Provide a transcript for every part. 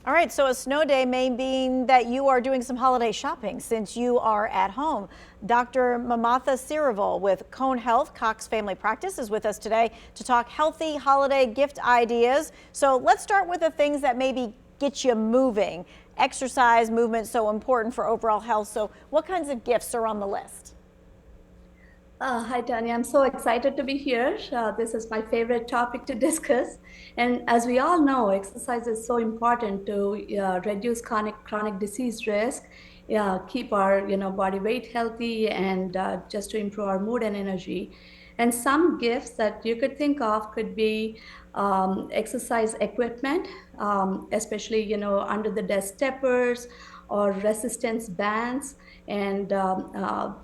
All right, so a snow day may mean that you are doing some holiday shopping since you are at home. Dr. Mamatha Sirivol with Cone Health, Cox Family Practice, is with us today to talk healthy holiday gift ideas. So let's start with the things that maybe get you moving. Exercise, movement, so important for overall health. So what kinds of gifts are on the list? Hi, Tanya. I'm so excited to be here. This is my favorite topic to discuss. And as we all know, exercise is so important to reduce chronic disease risk, keep our body weight healthy, and just to improve our mood and energy. And some gifts that you could think of could be exercise equipment, especially under the desk steppers or resistance bands and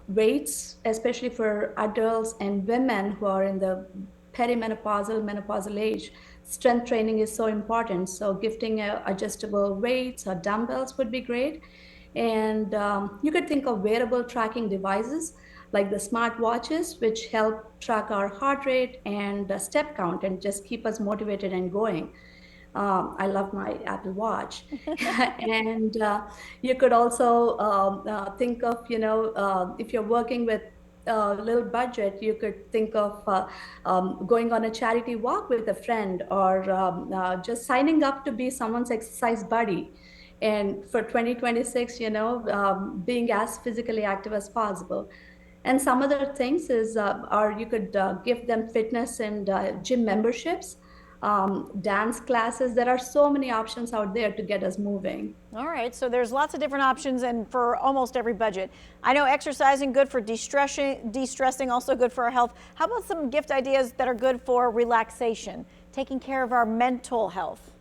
weights, especially for adults and women who are in the menopausal age. Strength training is so important. So gifting adjustable weights or dumbbells would be great. And you could think of wearable tracking devices like the smart watches, which help track our heart rate and step count and just keep us motivated and going. I love my Apple Watch. And you could also think of, if you're working with a little budget, you could think of going on a charity walk with a friend or just signing up to be someone's exercise buddy. And for 2026, being as physically active as possible. And some other things is, or you could give them fitness and gym memberships, dance classes. There are so many options out there to get us moving. All right, so there's lots of different options and for almost every budget. I know exercising good for de-stressing, also good for our health. How about some gift ideas that are good for relaxation, taking care of our mental health?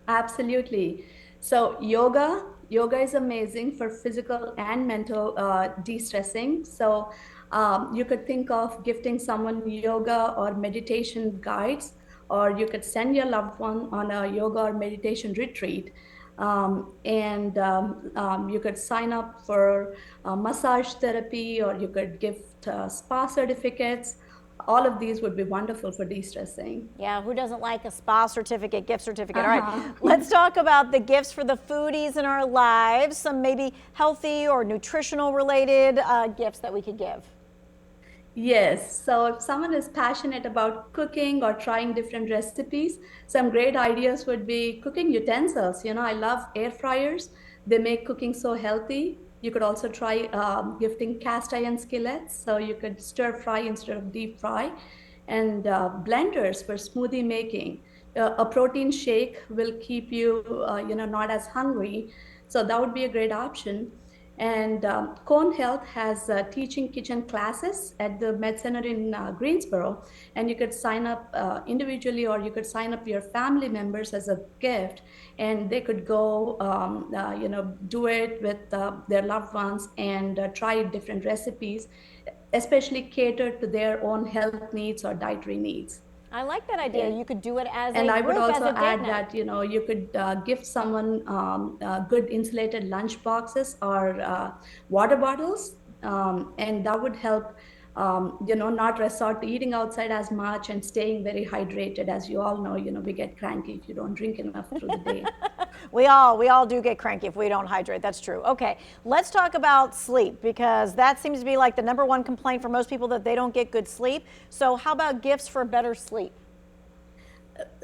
Absolutely. So yoga is amazing for physical and mental de-stressing. So you could think of gifting someone yoga or meditation guides, or you could send your loved one on a yoga or meditation retreat. You could sign up for massage therapy, or you could gift spa certificates. All of these would be wonderful for de-stressing. Yeah, who doesn't like a spa certificate, gift certificate? All right, Uh-huh. let's talk about the gifts for the foodies in our lives, some maybe healthy or nutritional related gifts that we could give. Yes. So if someone is passionate about cooking or trying different recipes, some great ideas would be cooking utensils. I love air fryers. They make cooking so healthy. You could also try gifting cast iron skillets. So you could stir fry instead of deep fry. And blenders for smoothie making. A protein shake will keep you, not as hungry. So that would be a great option. And Cone Health has teaching kitchen classes at the Med Center in Greensboro. And you could sign up individually, or you could sign up your family members as a gift. And they could go, do it with their loved ones and try different recipes, especially catered to their own health needs or dietary needs. I like that idea. You could do it as And a I would group, as also a date add night. that, you could gift someone good insulated lunch boxes or water bottles. And that would help, not resort to eating outside as much and staying very hydrated. As you all know, we get cranky if you don't drink enough through the day. We all do get cranky if we don't hydrate. That's true. Okay, let's talk about sleep, because that seems to be like the number one complaint for most people, that they don't get good sleep. So how about gifts for better sleep?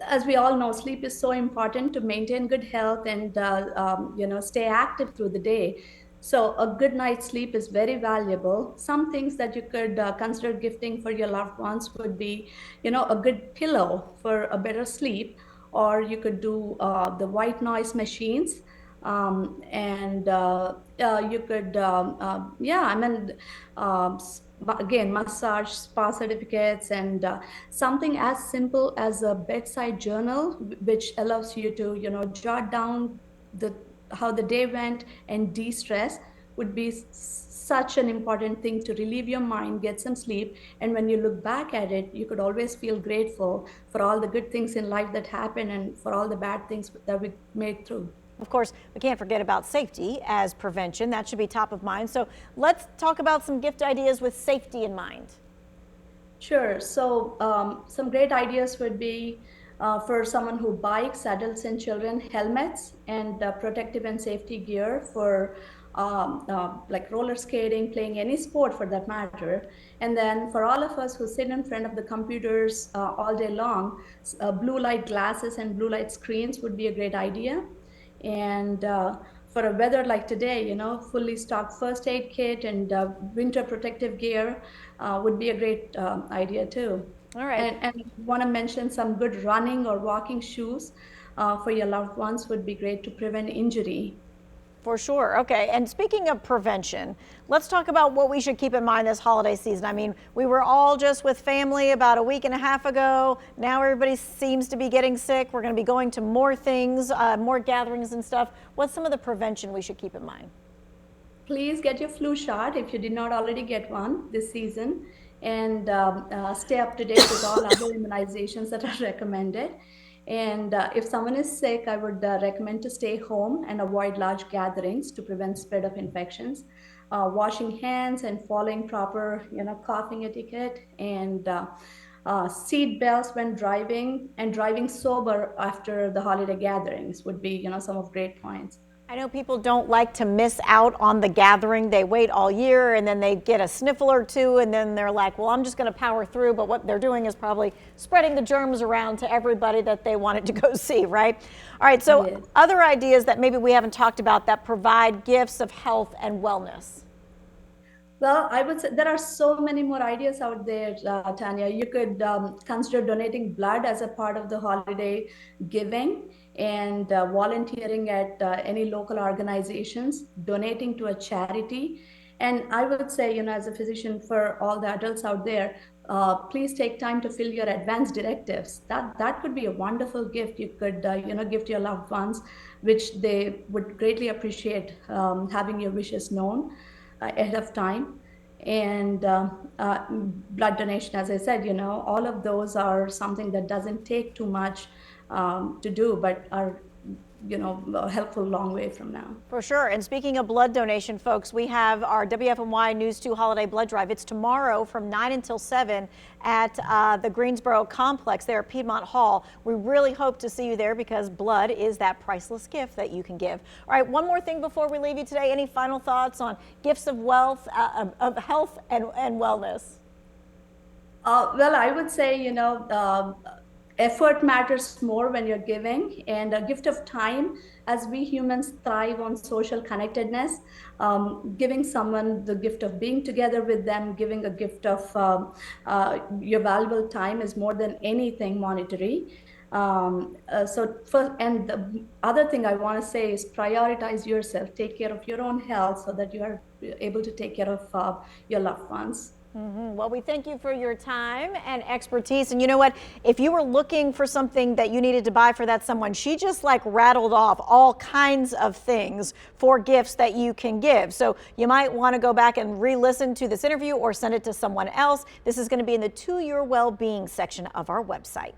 As we all know, sleep is so important to maintain good health and stay active through the day. So a good night's sleep is very valuable. Some things that you could consider gifting for your loved ones would be, a good pillow for a better sleep, or you could do the white noise machines. And You could, yeah, I mean, again, massage, spa certificates, and something as simple as a bedside journal, which allows you to, jot down the how the day went and de-stress, would be such an important thing to relieve your mind, get some sleep. And when you look back at it, you could always feel grateful for all the good things in life that happened and for all the bad things that we made through. Of course, we can't forget about safety as prevention. That should be top of mind. So let's talk about some gift ideas with safety in mind. Sure. So some great ideas would be For someone who bikes, adults and children, helmets and protective and safety gear for like roller skating, playing any sport for that matter. And then for all of us who sit in front of the computers all day long, blue light glasses and blue light screens would be a great idea. And for a weather like today, fully stocked first aid kit and winter protective gear would be a great idea too. All right. And want to mention some good running or walking shoes for your loved ones would be great to prevent injury. For sure. Okay. And speaking of prevention, let's talk about what we should keep in mind this holiday season. I mean, we were all just with family about a week and a half ago. Now everybody seems to be getting sick. We're going to be going to more things, more gatherings and stuff. What's some of the prevention we should keep in mind? Please get your flu shot if you did not already get one this season, and stay up to date with all other immunizations that are recommended. And if someone is sick, I would recommend to stay home and avoid large gatherings to prevent spread of infections. Washing hands and following proper, coughing etiquette, and seat belts when driving, and driving sober after the holiday gatherings would be, some of great points. I know people don't like to miss out on the gathering. They wait all year and then they get a sniffle or two and then they're like, well, I'm just going to power through. But what they're doing is probably spreading the germs around to everybody that they wanted to go see, right? All right. So Yes. other ideas that maybe we haven't talked about that provide gifts of health and wellness. Well, I would say there are so many more ideas out there, Tanya. You could consider donating blood as a part of the holiday giving, and volunteering at any local organizations, donating to a charity. And I would say, as a physician, for all the adults out there, please take time to fill your advance directives. That could be a wonderful gift you could, give to your loved ones, which they would greatly appreciate, having your wishes known ahead of time. And blood donation, as I said, all of those are something that doesn't take too much to do, but are, helpful long way from now. For sure. And speaking of blood donation, folks, we have our WFMY News 2 Holiday Blood Drive. It's tomorrow from 9 until 7 at the Greensboro Complex there at Piedmont Hall. We really hope to see you there because blood is that priceless gift that you can give. All right, one more thing before we leave you today. Any final thoughts on gifts of wealth, of health and wellness? Well, I would say, effort matters more when you're giving, and a gift of time, as we humans thrive on social connectedness. Giving someone the gift of being together with them, giving a gift of your valuable time is more than anything monetary. So first, and the other thing I want to say is prioritize yourself, take care of your own health so that you are able to take care of your loved ones. Well, we thank you for your time and expertise. And you know what? If you were looking for something that you needed to buy for that someone, she just like rattled off all kinds of things for gifts that you can give. So you might want to go back and re-listen to this interview or send it to someone else. This is going to be in the To Your Well-Being section of our website.